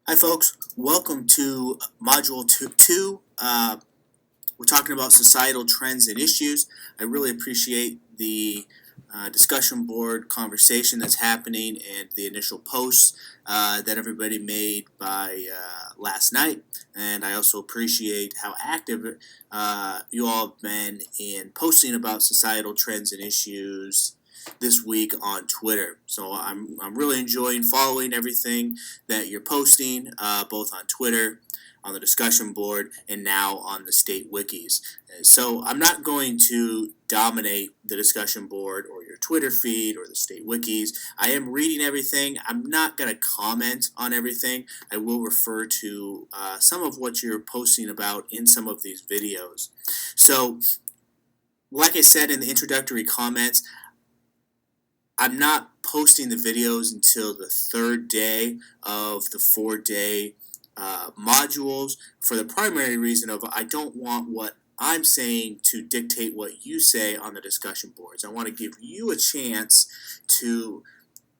Hi, folks. Welcome to Module 2. We're talking about societal trends and issues. I really appreciate the discussion board conversation that's happening and the initial posts that everybody made by last night. And I also appreciate how active you all have been in posting about societal trends and issues this week on Twitter. So I'm really enjoying following everything that you're posting, both on Twitter, on the discussion board, and now on the state wikis. So I'm not going to dominate the discussion board or your Twitter feed or the state wikis. I am reading everything. I'm not going to comment on everything. I will refer to some of what you're posting about in some of these videos. So, like I said in the introductory comments, I'm not posting the videos until the third day of the 4-day modules, for the primary reason of I don't want what I'm saying to dictate what you say on the discussion boards. I want to give you a chance to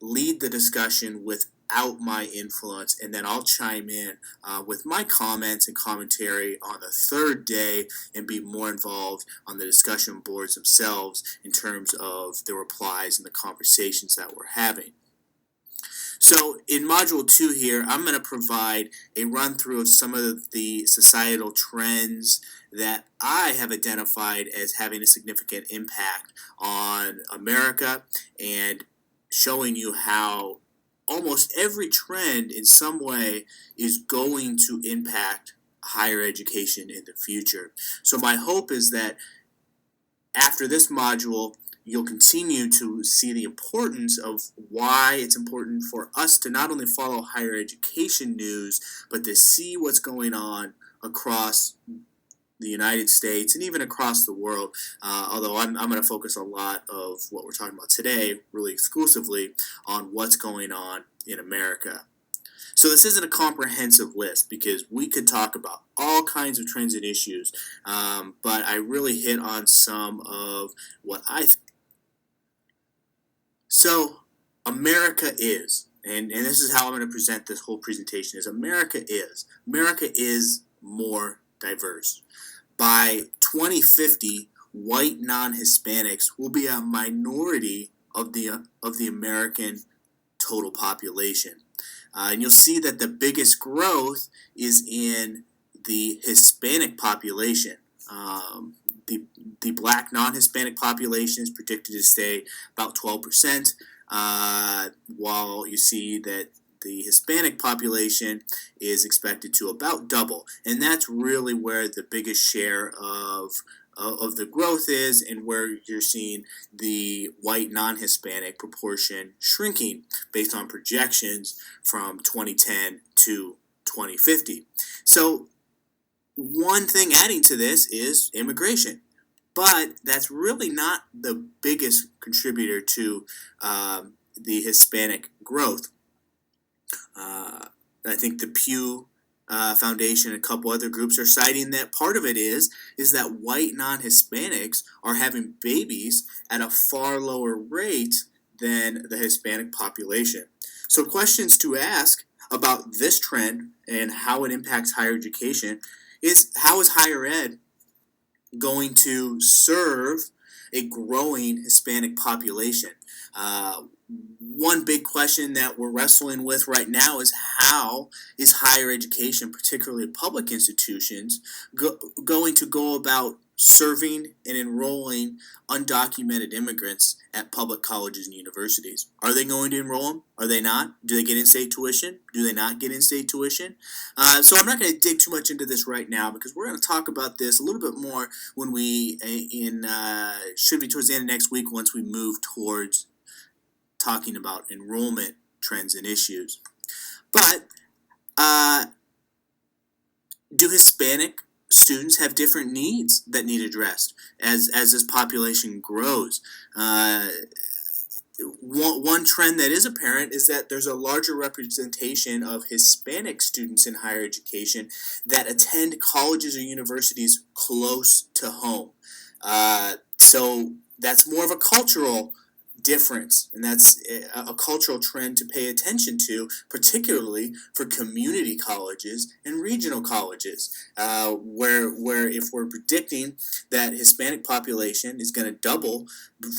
lead the discussion without my influence, and then I'll chime in with my comments and commentary on the third day and be more involved on the discussion boards themselves in terms of the replies and the conversations that we're having. So in Module 2 here, I'm going to provide a run-through of some of the societal trends that I have identified as having a significant impact on America, and showing you how almost every trend in some way is going to impact higher education in the future. So my hope is that after this module, you'll continue to see the importance of why it's important for us to not only follow higher education news, but to see what's going on across the United States and even across the world, although I'm going to focus a lot of what we're talking about today really exclusively on what's going on in America. So this isn't a comprehensive list because we could talk about all kinds of trends and issues, but I really hit on some of what I think. So America is, and this is how I'm going to present this whole presentation, is America is more diverse. By 2050, white non-Hispanics will be a minority of the American total population. And you'll see that the biggest growth is in the Hispanic population. The black non-Hispanic population is predicted to stay about 12%, while you see that the Hispanic population is expected to about double. And that's really where the biggest share of the growth is, and where you're seeing the white non-Hispanic proportion shrinking based on projections from 2010 to 2050. So one thing adding to this is immigration. But that's really not the biggest contributor to the Hispanic growth. I think the Pew Foundation and a couple other groups are citing that part of it is that white non-Hispanics are having babies at a far lower rate than the Hispanic population. So questions to ask about this trend and how it impacts higher education is, how is higher ed going to serve a growing Hispanic population? One big question that we're wrestling with right now is, how is higher education, particularly public institutions, going to go about serving and enrolling undocumented immigrants at public colleges and universities? Are they going to enroll them? Are they not? Do they get in-state tuition? Do they not get in-state tuition? So I'm not going to dig too much into this right now, because we're going to talk about this a little bit more when we, should be towards the end of next week, once we move towards talking about enrollment trends and issues. But do Hispanic students have different needs that need addressed as this population grows? One trend that is apparent is that there's a larger representation of Hispanic students in higher education that attend colleges or universities close to home. So that's more of a cultural difference, and that's a cultural trend to pay attention to, particularly for community colleges and regional colleges, where if we're predicting that Hispanic population is going to double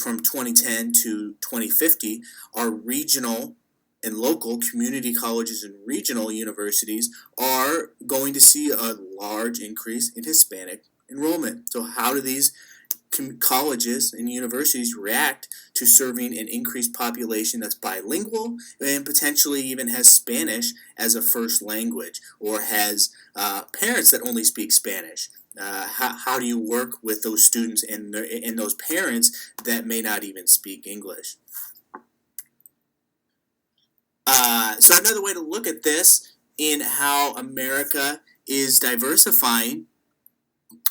from 2010 to 2050, our regional and local community colleges and regional universities are going to see a large increase in Hispanic enrollment. So how do these colleges and universities react to serving an increased population that's bilingual and potentially even has Spanish as a first language, or has parents that only speak Spanish? How do you work with those students and those parents that may not even speak English? So another way to look at this in how America is diversifying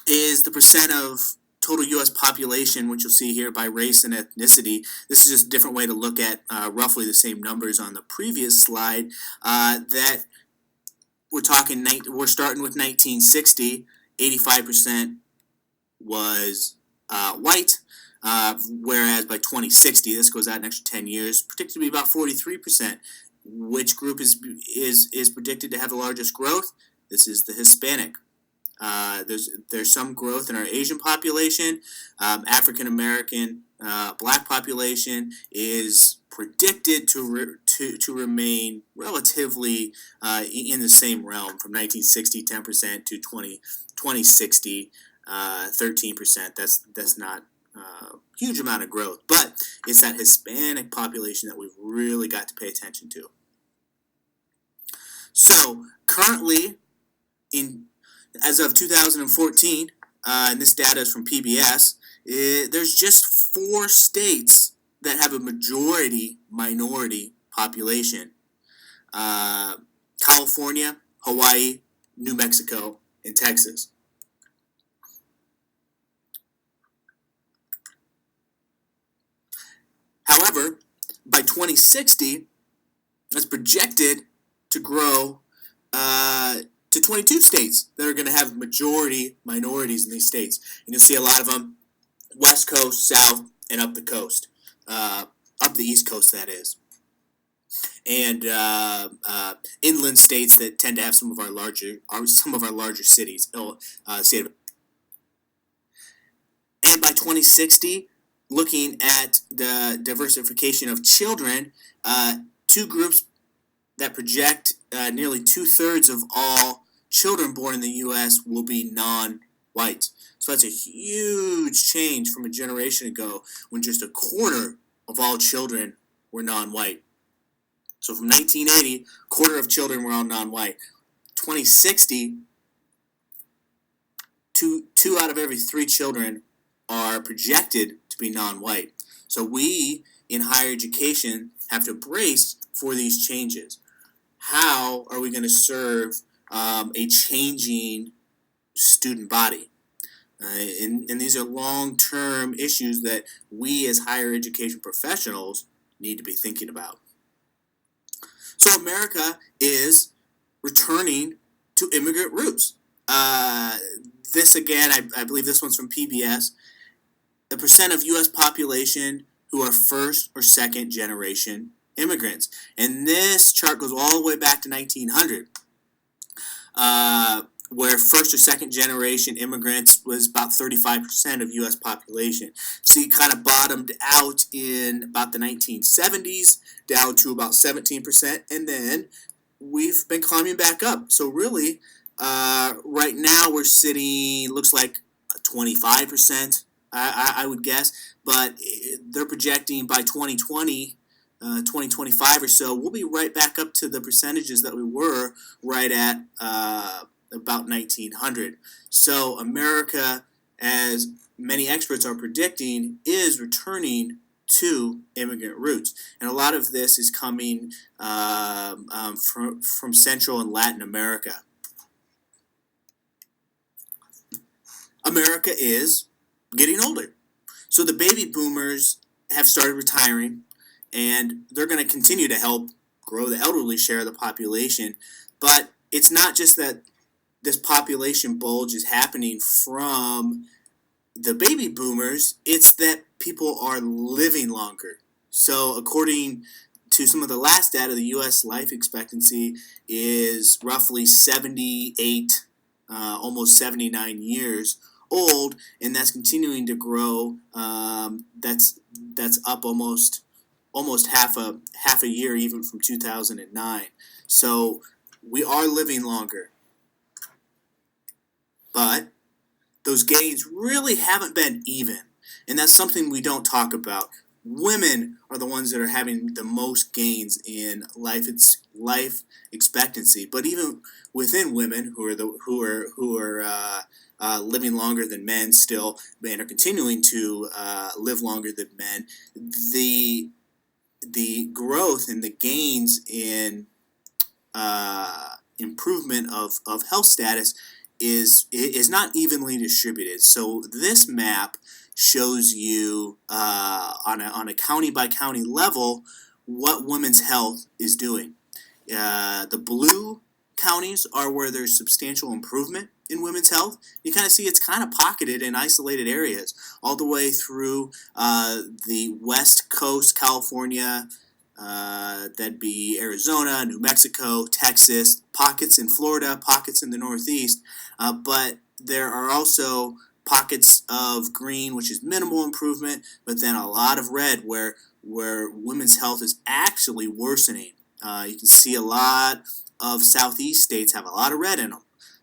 is the percent of total U.S. population, which you'll see here by race and ethnicity. This is just a different way to look at roughly the same numbers on the previous slide. That we're starting with 1960, 85% was white, whereas by 2060, this goes out an extra 10 years, predicted to be about 43%. Which group is predicted to have the largest growth? This is the Hispanic. There's some growth in our Asian population. African American, Black population is predicted to remain relatively in the same realm from 1960 10% to 2060 13%. That's not huge amount of growth, but it's that Hispanic population that we've really got to pay attention to. So currently, as of 2014, and this data is from PBS, there's just 4 states that have a majority minority population: California, Hawaii, New Mexico, and Texas. However, by 2060, it's projected to grow to 22 states that are going to have majority minorities in these states. And you'll see a lot of them west coast, south, and up the coast, up the east coast, that is. And inland states that tend to have some of our larger cities. State of, and by 2060, looking at the diversification of children, 2 groups that project nearly 2/3 of all children born in the U.S. will be non-white. So that's a huge change from a generation ago when just 1/4 of all children were non-white. So from 1980, 1/4 of children were all non-white. 2060, two out of every 3 children are projected to be non-white. So we, in higher education, have to brace for these changes. How are we going to serve a changing student body? And these are long-term issues that we as higher education professionals need to be thinking about. So America is returning to immigrant roots. This again, I believe this one's from PBS. The percent of U.S. population who are first or second generation immigrants. And this chart goes all the way back to 1900, where first or second generation immigrants was about 35% of U.S. population. So you kind of bottomed out in about the 1970s, down to about 17%, and then we've been climbing back up. So really, right now we're sitting, looks like 25%, I would guess, but they're projecting by 2020, 2025 or so, we'll be right back up to the percentages that we were right at about 1900. So America, as many experts are predicting, is returning to immigrant roots. And a lot of this is coming from Central and Latin America. America is getting older. So the baby boomers have started retiring, and they're going to continue to help grow the elderly share of the population. But it's not just that this population bulge is happening from the baby boomers, it's that people are living longer. So according to some of the last data, the U.S. life expectancy is roughly 78, almost 79 years old, and that's continuing to grow. That's up almost half a year even from 2009. So we are living longer, but those gains really haven't been even, and that's something we don't talk about. Women are the ones that are having the most gains in life expectancy, but even within women who are living longer than men still and are continuing to live longer than men, the growth and the gains in improvement of health status is not evenly distributed. So this map shows you on a county by county level what women's health is doing. The blue counties are where there's substantial improvement in women's health. You kind of see it's kind of pocketed in isolated areas, all the way through the West Coast, California. That'd be Arizona, New Mexico, Texas, pockets in Florida, pockets in the Northeast. But there are also pockets of green, which is minimal improvement, but then a lot of red where women's health is actually worsening. You can see a lot of Southeast states have a lot of red in them.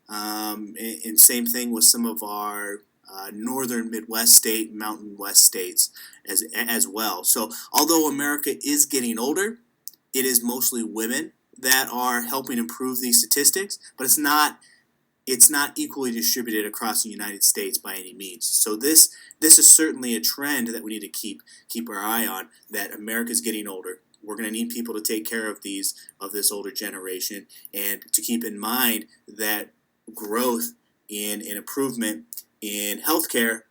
And same thing with some of our northern Midwest state, Mountain West states as well. So although America is getting older, it is mostly women that are helping improve these statistics, but it's not equally distributed across the United States by any means. So this is certainly a trend that we need to keep our eye on, that America's getting older. We're going to need people to take care of this older generation, and to keep in mind that growth in improvement in healthcare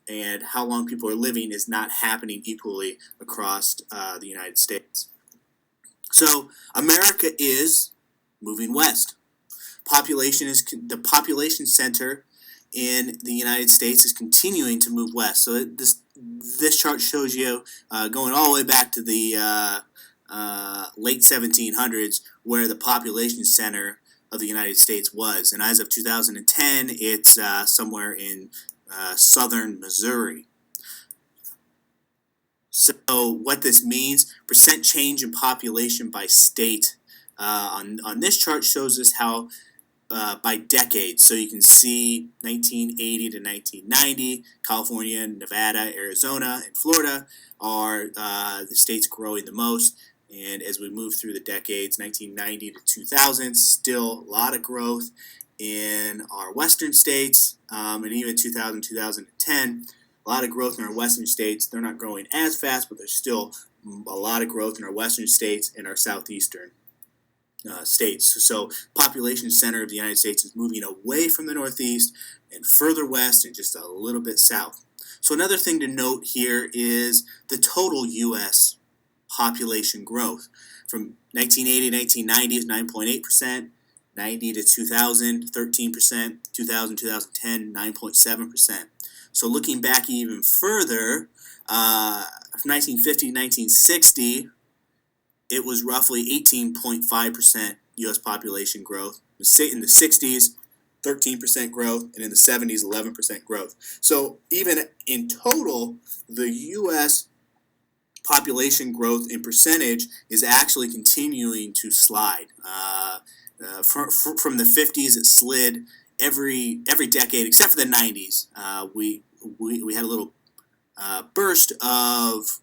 and how long people are living is not happening equally across the United States. So America is moving west. The population center in the United States is continuing to move west. So this chart shows you going all the way back to the late 1700s, where the population center of the United States was, and as of 2010, it's somewhere in southern Missouri. So what this means, percent change in population by state, on this chart shows us how by decades. So you can see 1980 to 1990, California, Nevada, Arizona, and Florida are the states growing the most. And as we move through the decades, 1990 to 2000, still a lot of growth in our western states, and even 2000, 2010, a lot of growth in our western states. They're not growing as fast, but there's still a lot of growth in our western states and our southeastern states. So population center of the United States is moving away from the Northeast and further west and just a little bit south. So another thing to note here is the total U.S. population growth. From 1980 to 1990 is 9.8%, 90 to 2000, 13%, 2000, 2010, 9.7%. So looking back even further, from 1950 to 1960, it was roughly 18.5% U.S. population growth. In the 60s, 13% growth, and in the 70s, 11% growth. So even in total, the U.S. population growth in percentage is actually continuing to slide. From the 50s, it slid every decade except for the 90s. We had a little burst of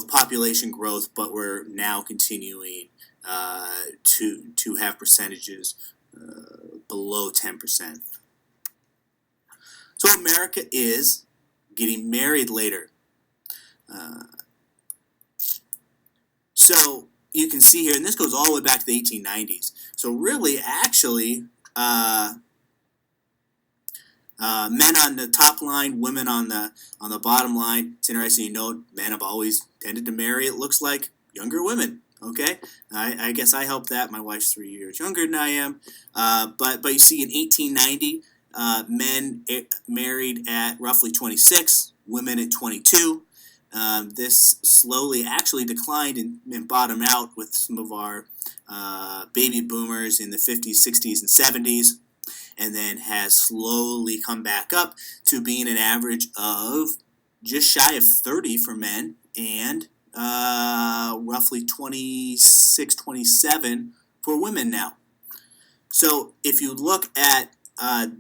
population growth, but we're now continuing to have percentages below 10%. So America is getting married later. So you can see here, and this goes all the way back to the 1890s. So really, actually, men on the top line, women on the bottom line. It's interesting to note, men have always tended to marry, it looks like, younger women. Okay, I guess I helped that. My wife's 3 years younger than I am. But you see, in 1890, men married at roughly 26, women at 22. This slowly actually declined and bottomed out with some of our baby boomers in the 50s, 60s, and 70s, and then has slowly come back up to being an average of just shy of 30 for men and roughly 26, 27 for women now. So if you look at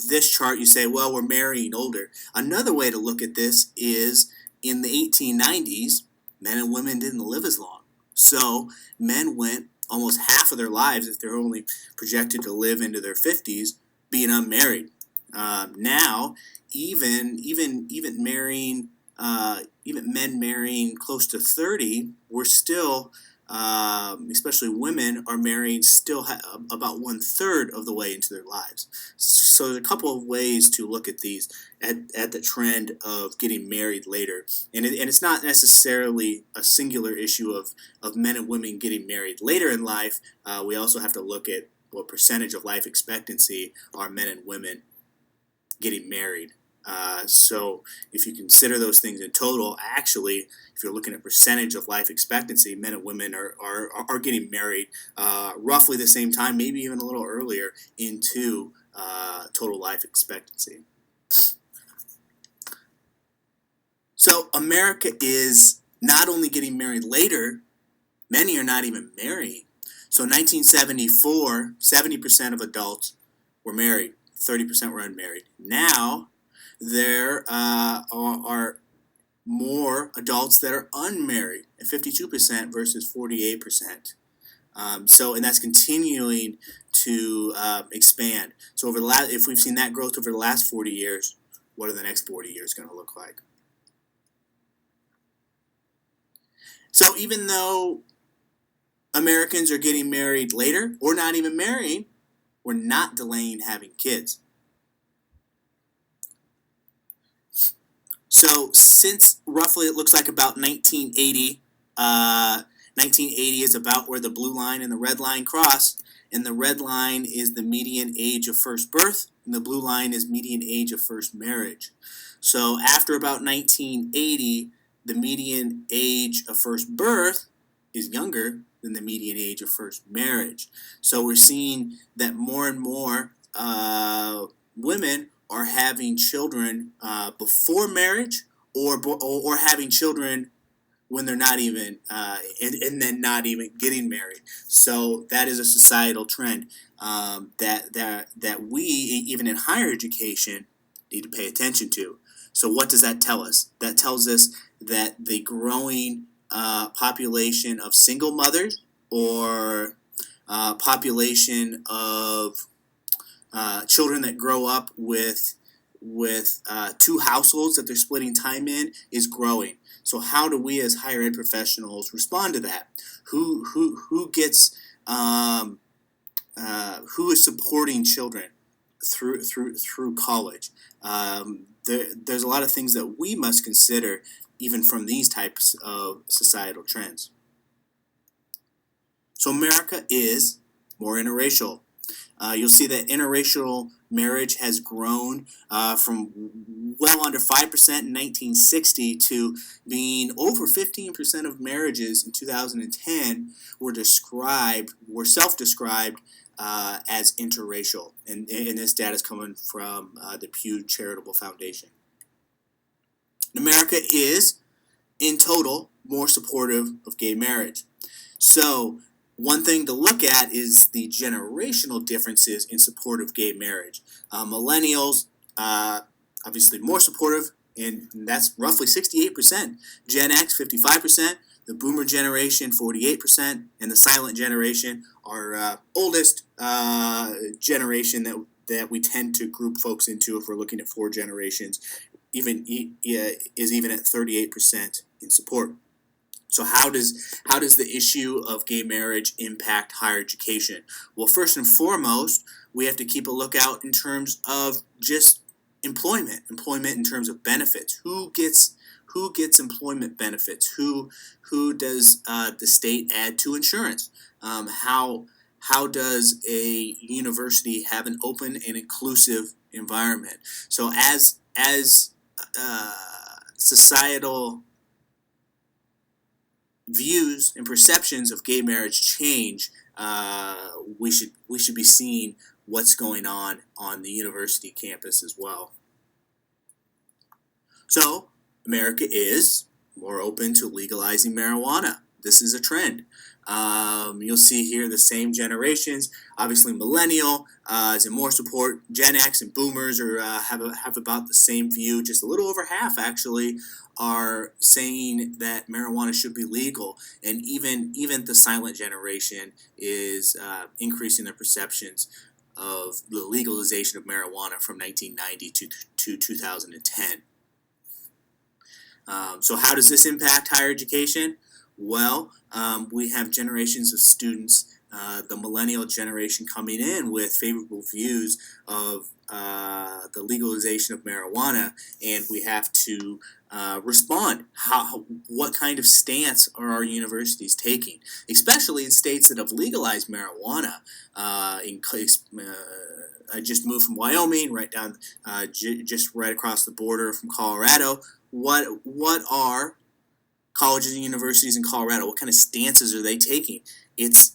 this chart, you say, well, we're marrying older. Another way to look at this is in the 1890s, men and women didn't live as long. So men went almost half of their lives, if they're only projected to live into their 50s, being unmarried. Now, even marrying, even men marrying close to 30, we're still, especially women, are marrying still about 1/3 of the way into their lives. So there's a couple of ways to look at these, at the trend of getting married later, and it's not necessarily a singular issue of men and women getting married later in life. We also have to look at what percentage of life expectancy are men and women getting married. So if you consider those things in total, actually, if you're looking at percentage of life expectancy, men and women are getting married roughly the same time, maybe even a little earlier into total life expectancy. So America is not only getting married later, many are not even marrying. So in 1974, 70% of adults were married, 30% were unmarried. Now, there are more adults that are unmarried, at 52% versus 48%. And that's continuing to expand. So over the last, if we've seen that growth over the last 40 years, what are the next 40 years going to look like? So even though Americans are getting married later or not even marrying, we're not delaying having kids. So since roughly it looks like about 1980, 1980 is about where the blue line and the red line cross, and the red line is the median age of first birth, and the blue line is median age of first marriage. So after about 1980, the median age of first birth is younger than the median age of first marriage. So we're seeing that more and more women are having children before marriage, or having children when they're not even and then not even getting married. So that is a societal trend that we, even in higher education, need to pay attention to. So what does that tell us? That tells us that the growing population of single mothers, or population of children that grow up with two households that they're splitting time in, is growing. So how do we as higher ed professionals respond to that? Who gets who is supporting children through college? There's a lot of things that we must consider, even from these types of societal trends. So America is more interracial. You'll see that interracial marriage has grown from well under 5% in 1960 to being over 15% of marriages in 2010 were self-described as interracial. And this data is coming from the Pew Charitable Foundation. America is, in total, more supportive of gay marriage. So one thing to look at is the generational differences in support of gay marriage. Millennials, obviously more supportive, and that's roughly 68%. Gen X, 55%. The Boomer generation, 48%. And the Silent generation, our oldest generation that we tend to group folks into if we're looking at 4 generations, is even at 38% in support. So how does the issue of gay marriage impact higher education? Well, first and foremost, we have to keep a lookout in terms of just employment in terms of benefits. Who gets employment benefits? Who does the state add to insurance? How does a university have an open and inclusive environment? So as societal views and perceptions of gay marriage change, we should be seeing what's going on the university campus as well. So America is more open to legalizing marijuana. This is a trend. You'll see here the same generations. Obviously, millennial is in more support. Gen X and Boomers are have about the same view. Just a little over half actually are saying that marijuana should be legal, and even the silent generation is increasing their perceptions of the legalization of marijuana from 1990 to 2010. So how does this impact higher education? Well, we have generations of students, the millennial generation coming in with favorable views of the legalization of marijuana, and we have to respond. What kind of stance are our universities taking, especially in states that have legalized marijuana? I just moved from Wyoming, right down, just right across the border from Colorado. What are colleges and universities in Colorado? What kind of stances are they taking? It's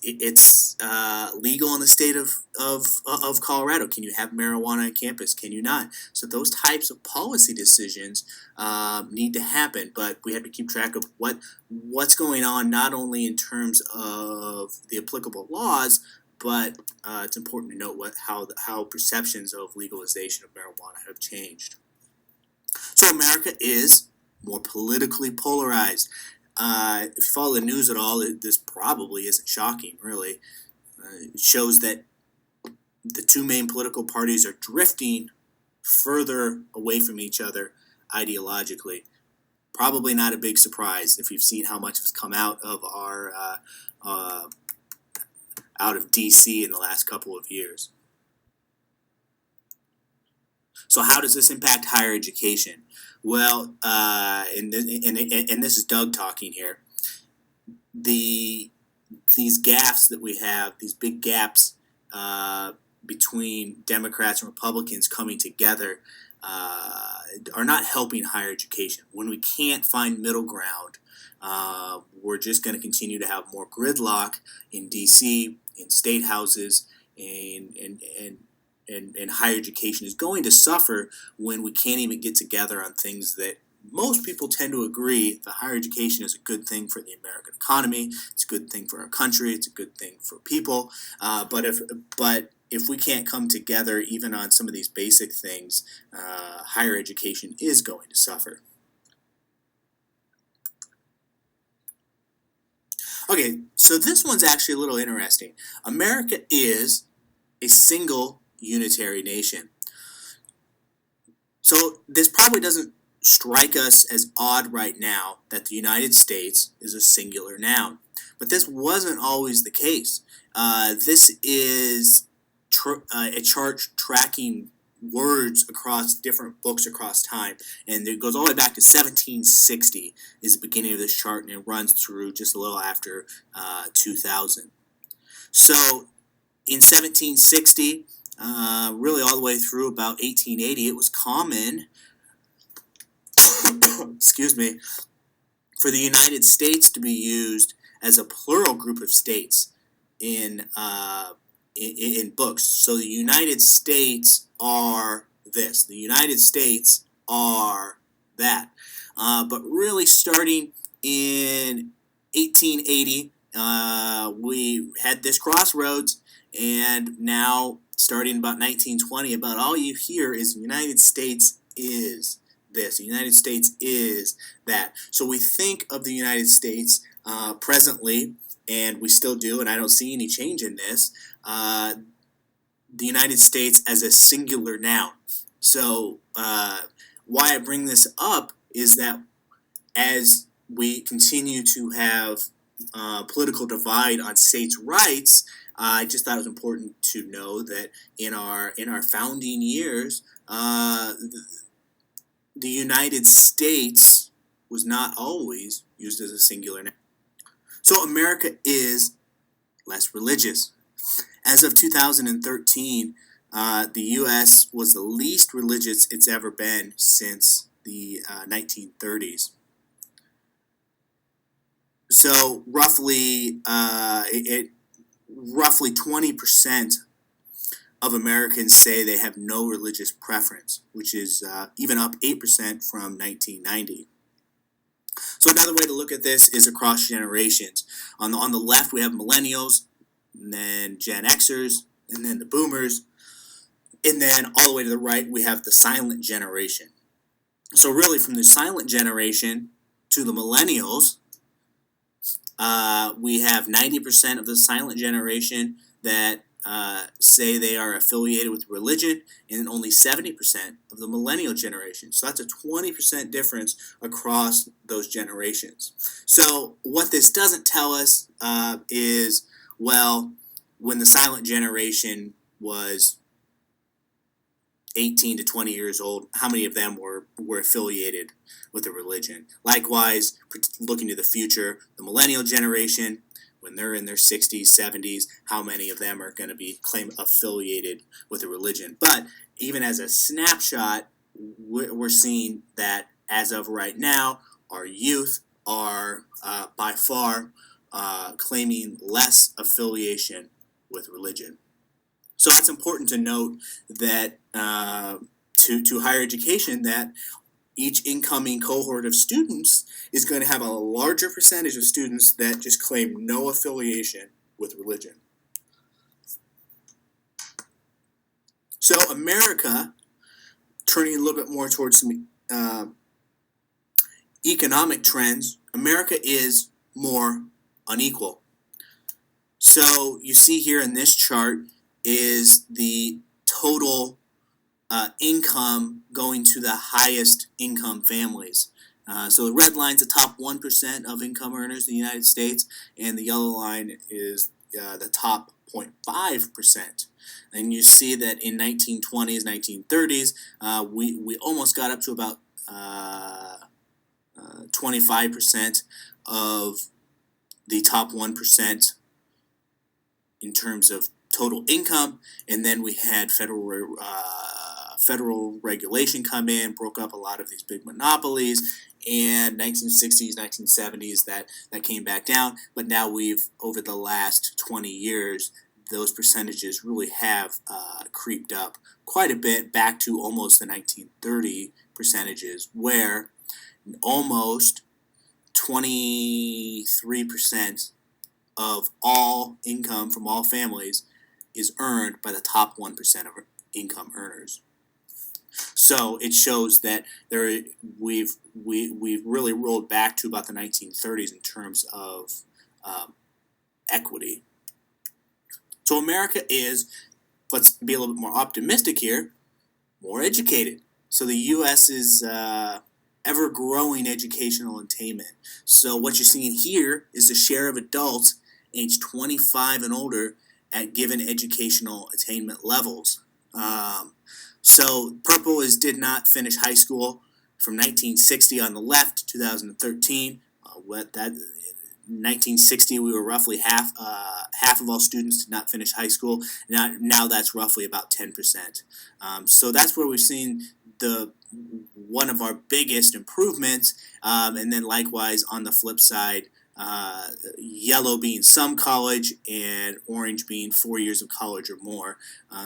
legal in the state of Colorado. Can you have marijuana on campus? Can you not? So those types of policy decisions need to happen, but we have to keep track of what's going on, not only in terms of the applicable laws, but it's important to note how perceptions of legalization of marijuana have changed. So America is more politically polarized. If you follow the news at all, this probably isn't shocking, really. It shows that the two main political parties are drifting further away from each other ideologically. Probably not a big surprise if you've seen how much has come out of out of DC in the last couple of years. So how does this impact higher education? Well, and this is Doug talking here. These gaps that we have, these big gaps between Democrats and Republicans coming together, are not helping higher education. When we can't find middle ground, we're just going to continue to have more gridlock in DC, in state houses, and higher education is going to suffer when we can't even get together on things that most people tend to agree that higher education is a good thing for the American economy. It's a good thing for our country. It's a good thing for people. But if we can't come together even on some of these basic things, higher education is going to suffer. Okay, so this one's actually a little interesting. America is a single unitary nation. So this probably doesn't strike us as odd right now that the United States is a singular noun. But this wasn't always the case. This is a chart tracking words across different books across time. And it goes all the way back to 1760 is the beginning of this chart, and it runs through just a little after 2000. So in 1760, really all the way through about 1880, it was common, excuse me, for the United States to be used as a plural group of states in books. So the United States are this. The United States are that. But really starting in 1880, we had this crossroads, and now starting about 1920, about all you hear is the United States is this. The United States is that. So we think of the United States presently, and we still do, and I don't see any change in this, the United States as a singular noun. So why I bring this up is that as we continue to have political divide on states' rights, I just thought it was important to know that in our founding years, the United States was not always used as a singular noun. So America is less religious. As of 2013, the U.S. was the least religious it's ever been since the 1930s. So roughly, roughly 20% of Americans say they have no religious preference, which is even up 8% from 1990. So another way to look at this is across generations. On the left, we have millennials, and then Gen Xers, and then the boomers, and then all the way to the right, we have the silent generation. So really, from the silent generation to the millennials, we have 90% of the silent generation that say they are affiliated with religion, and only 70% of the millennial generation. So that's a 20% difference across those generations. So what this doesn't tell us is, well, when the silent generation was 18 to 20 years old, how many of them were affiliated with a religion? Likewise, looking to the future, the millennial generation, when they're in their 60s, 70s, how many of them are going to be affiliated with a religion? But even as a snapshot, we're seeing that as of right now, our youth are by far claiming less affiliation with religion. So it's important to note that to higher education, that each incoming cohort of students is going to have a larger percentage of students that just claim no affiliation with religion. So America, turning a little bit more towards some economic trends, America is more unequal. So you see here in this chart is the total income going to the highest income families. So the red line's the top 1% of income earners in the United States, and the yellow line is the top 0.5%. And you see that in 1920s, 1930s, we almost got up to about 25% of the top 1% in terms of total income, and then we had federal regulation come in, broke up a lot of these big monopolies, and 1960s, 1970s, that came back down. But now we've, over the last 20 years, those percentages really have creeped up quite a bit, back to almost the 1930 percentages, where almost 23% of all income from all families is earned by the top 1% of income earners. So it shows that we've really rolled back to about the 1930s in terms of equity. So America is, let's be a little bit more optimistic here, more educated. So the U.S. is ever-growing educational attainment. So what you're seeing here is the share of adults aged 25 and older at given educational attainment levels. So purple is did not finish high school from 1960 on the left to 2013. 1960 we were roughly half of all students did not finish high school. Now that's roughly about 10%. So that's where we've seen one of our biggest improvements, and then likewise on the flip side, yellow being some college and orange being 4 years of college or more.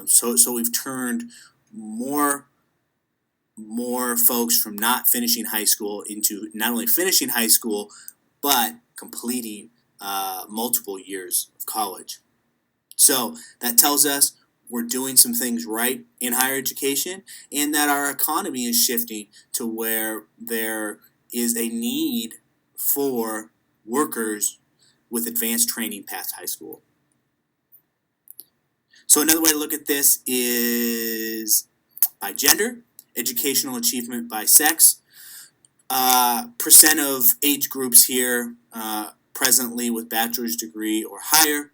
So we've turned more folks from not finishing high school into not only finishing high school, but completing multiple years of college. So that tells us we're doing some things right in higher education, and that our economy is shifting to where there is a need for workers with advanced training past high school. So another way to look at this is by gender, educational achievement by sex, percent of age groups here presently with bachelor's degree or higher.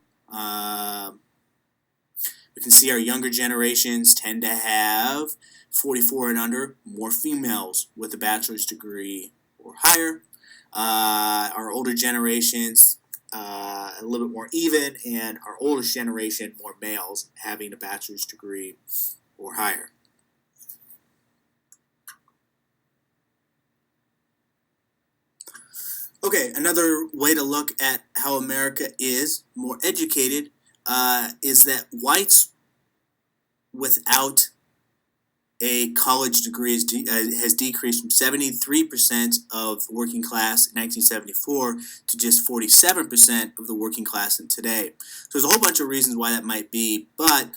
We can see our younger generations tend to have 44 and under, more females with a bachelor's degree or higher. Our older generations, a little bit more even, and our oldest generation, more males having a bachelor's degree or higher. Okay, another way to look at how America is more educated is that whites without a college degree has decreased from 73% of working class in 1974 to just 47% of the working class in today. So there's a whole bunch of reasons why that might be, but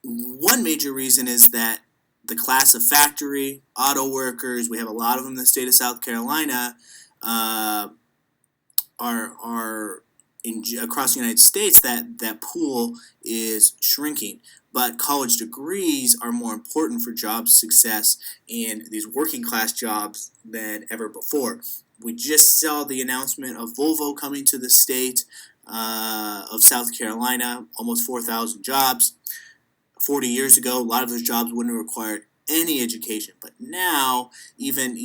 one major reason is that the class of factory, auto workers, we have a lot of them in the state of South Carolina, are across the United States, that pool is shrinking. But college degrees are more important for job success in these working class jobs than ever before. We just saw the announcement of Volvo coming to the state of South Carolina, almost 4,000 jobs. 40 years ago, a lot of those jobs wouldn't have required any education, but now even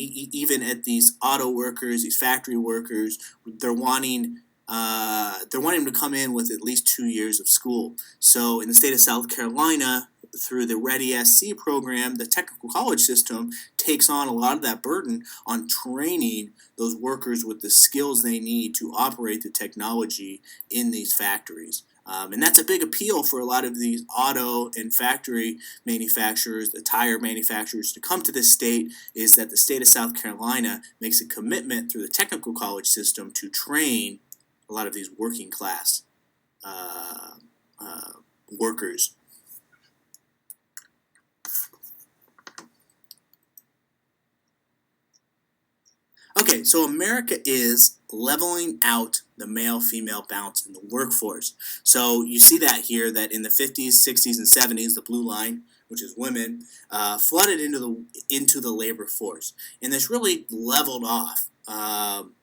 at these auto workers, these factory workers, they're wanting them to come in with at least 2 years of school. So in the state of South Carolina, through the Ready SC program, the technical college system takes on a lot of that burden on training those workers with the skills they need to operate the technology in these factories. And that's a big appeal for a lot of these auto and factory manufacturers, the tire manufacturers, to come to this state, is that the state of South Carolina makes a commitment through the technical college system to train a lot of these working class workers. Okay, so America is leveling out the male-female balance in the workforce. So you see that here, that in the 50s, 60s, and 70s, the blue line, which is women, flooded into the labor force, and this really leveled off. And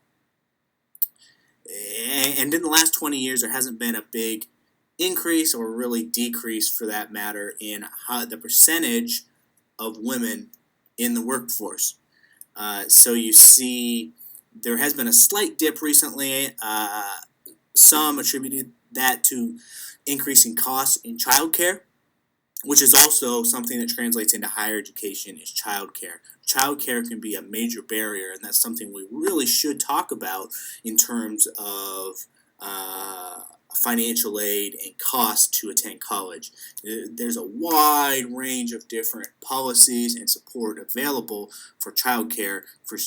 in the last 20 years, there hasn't been a big increase or really decrease, for that matter, in the percentage of women in the workforce. So you see there has been a slight dip recently. Some attributed that to increasing costs in childcare, which is also something that translates into higher education, is childcare. Childcare can be a major barrier, and that's something we really should talk about in terms of financial aid and cost to attend college. There's a wide range of different policies and support available for childcare for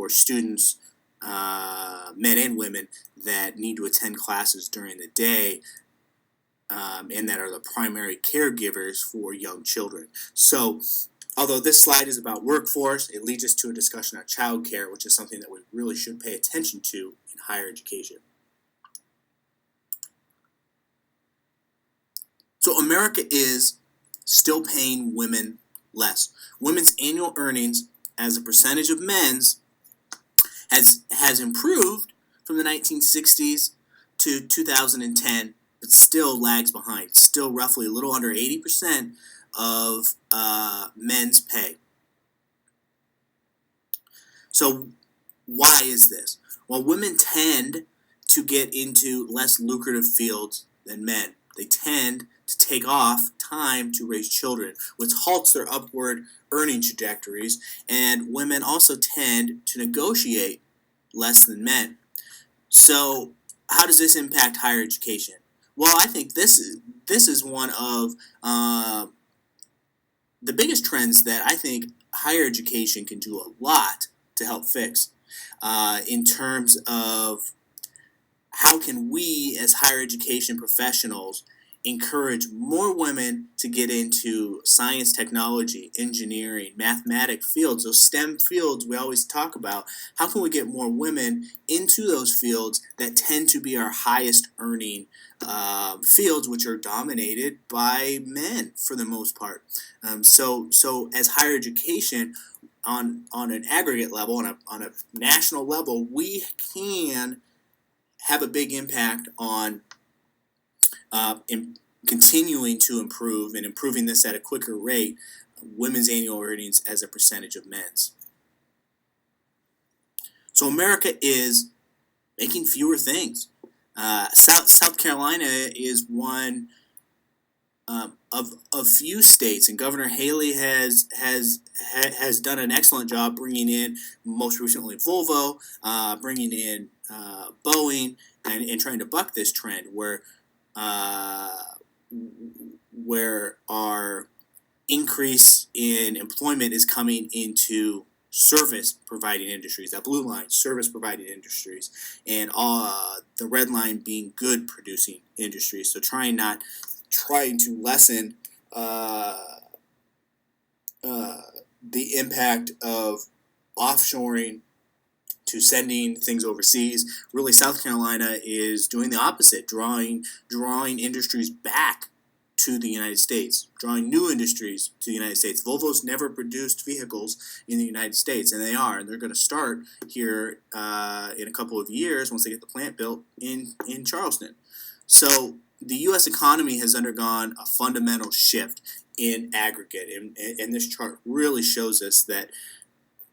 students, men and women, that need to attend classes during the day, and that are the primary caregivers for young children. So, although this slide is about workforce, it leads us to a discussion on childcare, which is something that we really should pay attention to in higher education. So America is still paying women less. Women's annual earnings as a percentage of men's has improved from the 1960s to 2010, but still lags behind. Still roughly a little under 80% of men's pay. So why is this? Well, women tend to get into less lucrative fields than men. They tend to take off time to raise children, which halts their upward earning trajectories, and women also tend to negotiate less than men. So how does this impact higher education? Well, I think this is one of the biggest trends that I think higher education can do a lot to help fix, in terms of how can we as higher education professionals encourage more women to get into science, technology, engineering, mathematics fields, those STEM fields we always talk about. How can we get more women into those fields that tend to be our highest earning fields, which are dominated by men for the most part? So as higher education, on an aggregate level, on a national level, we can have a big impact on continuing to improve and improving this at a quicker rate, women's annual earnings as a percentage of men's. So America is making fewer things. South Carolina is one of few states, and Governor Haley has done an excellent job bringing in, most recently Volvo, bringing in Boeing, and trying to buck this trend uh, where our increase in employment is coming into service providing industries, that blue line, service providing industries, and the red line being good producing industries. So trying to lessen uh, the impact of offshoring to sending things overseas. Really, South Carolina is doing the opposite, drawing industries back to the United States, drawing new industries to the United States. Volvo's never produced vehicles in the United States, and they're going to start here in a couple of years once they get the plant built in Charleston. So the U.S. economy has undergone a fundamental shift in aggregate, and this chart really shows us that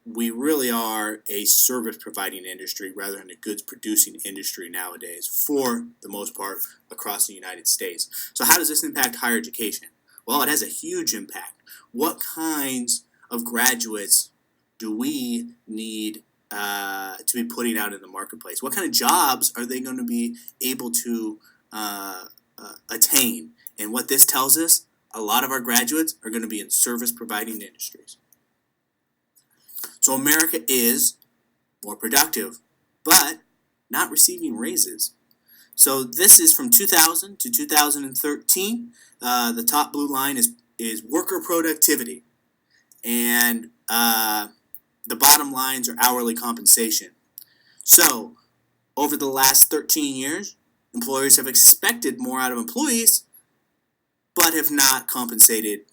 we really are a service providing industry rather than a goods producing industry nowadays, for the most part, across the United States. So how does this impact higher education? Well, it has a huge impact. What kinds of graduates do we need to be putting out in the marketplace? What kind of jobs are they going to be able to attain? And what this tells us, a lot of our graduates are going to be in service providing industries. So America is more productive, but not receiving raises. So this is from 2000 to 2013. The top blue line is worker productivity, and the bottom lines are hourly compensation. So over the last 13 years, employers have expected more out of employees, but have not compensated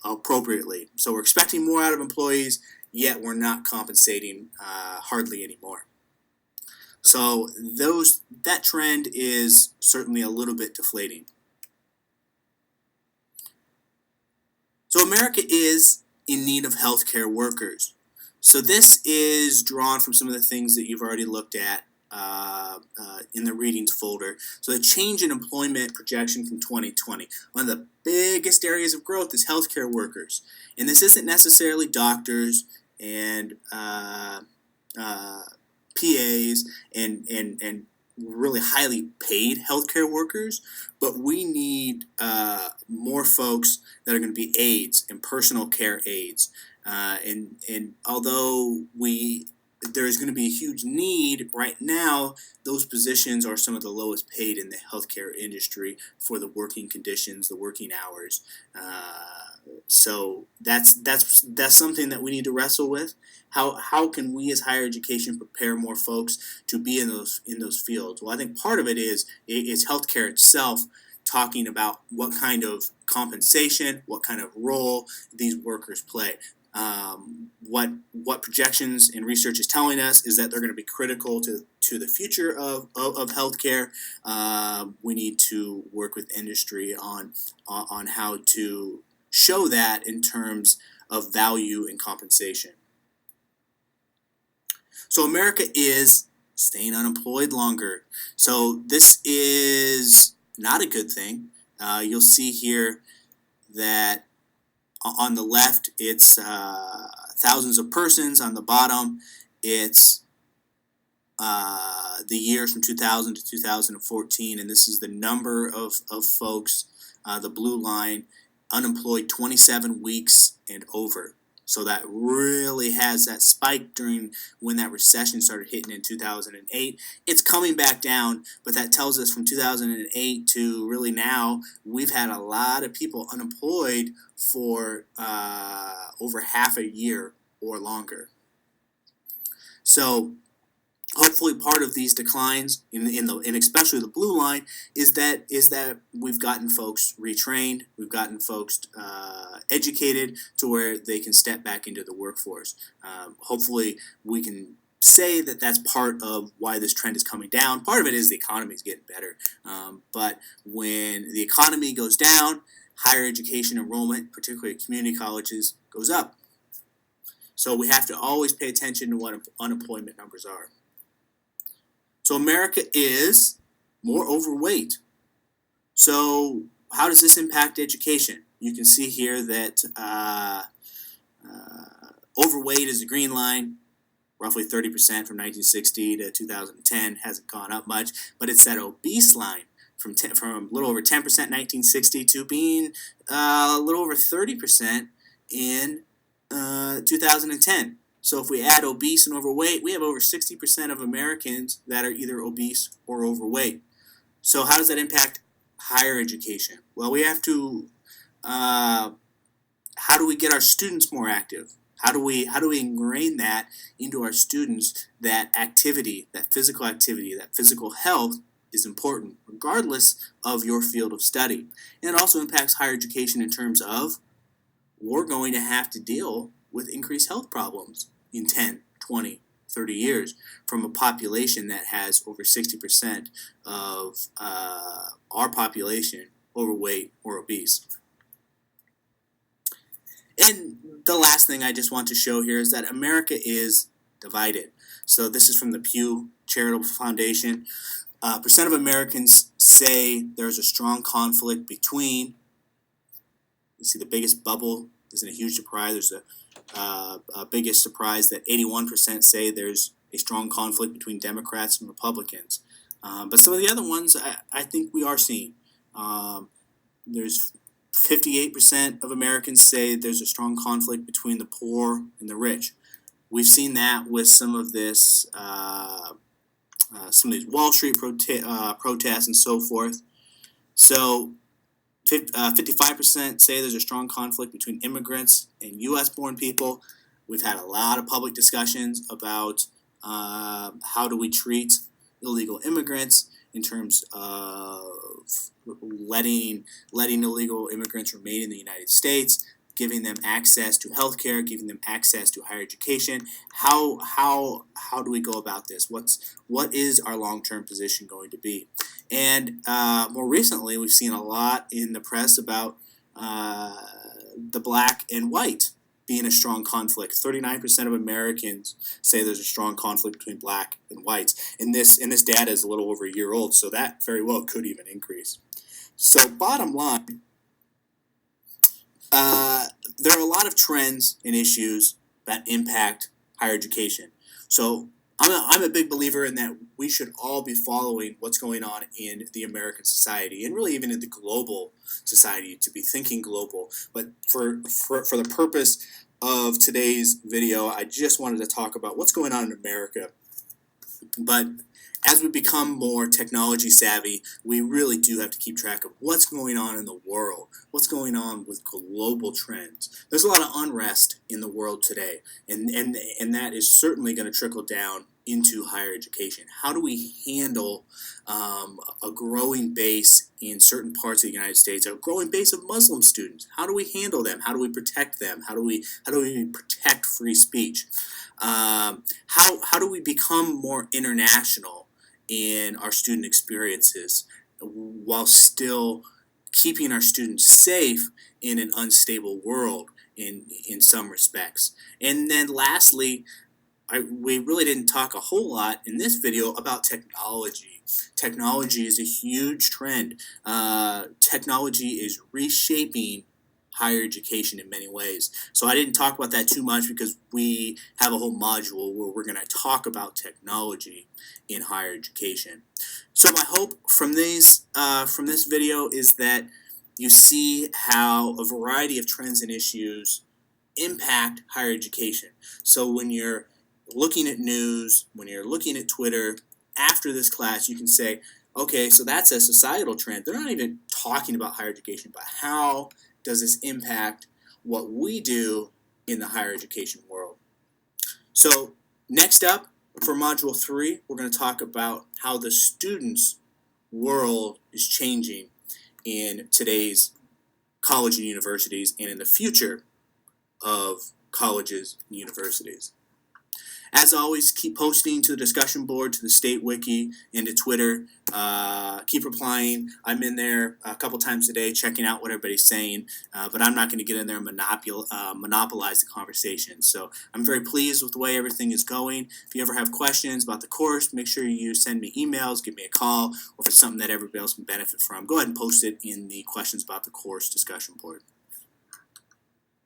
appropriately. So we're expecting more out of employees, yet we're not compensating hardly anymore. So that trend is certainly a little bit deflating. So America is in need of healthcare workers. So this is drawn from some of the things that you've already looked at in the readings folder. So the change in employment projection from 2020. One of the biggest areas of growth is healthcare workers. And this isn't necessarily doctors and PAs and really highly paid healthcare workers, but we need more folks that are going to be aides and personal care aides. And although there's going to be a huge need right now, those positions are some of the lowest paid in the healthcare industry for the working conditions, the working hours. So that's something that we need to wrestle with. How can we as higher education prepare more folks to be in those fields? Well, I think part of it is healthcare itself, talking about what kind of compensation, what kind of role these workers play. What projections and research is telling us is that they're going to be critical to the future of healthcare. We need to work with industry on how to show that in terms of value and compensation. So America is staying unemployed longer. So this is not a good thing. You'll see here that on the left, it's thousands of persons. On the bottom, it's the years from 2000 to 2014, and this is the number of folks, the blue line, unemployed 27 weeks and over. So that really has that spike during when that recession started hitting in 2008. It's coming back down, but that tells us from 2008 to really now, we've had a lot of people unemployed for over half a year or longer. So hopefully part of these declines in especially the blue line is that we've gotten folks retrained, we've gotten folks educated to where they can step back into the workforce. Hopefully we can say that that's part of why this trend is coming down. Part of it is the economy is getting better, but when the economy goes down, higher education enrollment, particularly at community colleges, goes up. So we have to always pay attention to what unemployment numbers are. So America is more overweight. So how does this impact education? You can see here that overweight is the green line, roughly 30% from 1960 to 2010, hasn't gone up much, but it's that obese line from a little over 10% in 1960 to being a little over 30% in 2010. So if we add obese and overweight, we have over 60% of Americans that are either obese or overweight. So how does that impact higher education? Well, we have to, how do we get our students more active? How do we ingrain that into our students, that activity, that physical health is important regardless of your field of study. And it also impacts higher education in terms of we're going to have to deal with increased health problems in 10, 20, 30 years from a population that has over 60% of our population overweight or obese. And the last thing I just want to show here is that America is divided. So this is from the Pew Charitable Foundation. Percent of Americans say there's a strong conflict between, you see the biggest bubble isn't a huge surprise. There's a biggest surprise that 81% say there's a strong conflict between Democrats and Republicans. But some of the other ones I think we are seeing. There's 58% of Americans say there's a strong conflict between the poor and the rich. We've seen that with some of this, some of these Wall Street protests and so forth. So 55% say there's a strong conflict between immigrants and U.S.-born people. We've had a lot of public discussions about how do we treat illegal immigrants in terms of letting illegal immigrants remain in the United States, giving them access to health care, giving them access to higher education. How do we go about this? What is our long-term position going to be? And more recently, we've seen a lot in the press about the black and white being a strong conflict. 39% of Americans say there's a strong conflict between black and whites. And this data is a little over a year old, so that very well could even increase. So bottom line, there are a lot of trends and issues that impact higher education. So I'm a big believer in that we should all be following what's going on in the American society and really even in the global society, to be thinking global. But for the purpose of today's video, I just wanted to talk about what's going on in America. But as we become more technology savvy, we really do have to keep track of what's going on in the world, what's going on with global trends. There's a lot of unrest in the world today, and that is certainly going to trickle down into higher education. How do we handle a growing base in certain parts of the United States, a growing base of Muslim students? How do we handle them? How do we protect them? How do we protect free speech? How do we become more international in our student experiences while still keeping our students safe in an unstable world in some respects? And then lastly, we really didn't talk a whole lot in this video about technology. Technology is a huge trend. Technology is reshaping higher education in many ways. So I didn't talk about that too much because we have a whole module where we're going to talk about technology in higher education. So my hope from this video is that you see how a variety of trends and issues impact higher education. So when you're looking at news, when you're looking at Twitter, after this class you can say, okay, so that's a societal trend. They're not even talking about higher education, but how does this impact what we do in the higher education world? So next up, for Module 3, we're going to talk about how the students' world is changing in today's college and universities and in the future of colleges and universities. As always, keep posting to the discussion board, to the state wiki, and to Twitter. Keep replying. I'm in there a couple times a day checking out what everybody's saying, but I'm not going to get in there and monopolize the conversation. So I'm very pleased with the way everything is going. If you ever have questions about the course, make sure you send me emails, give me a call, or if it's something that everybody else can benefit from, go ahead and post it in the questions about the course discussion board.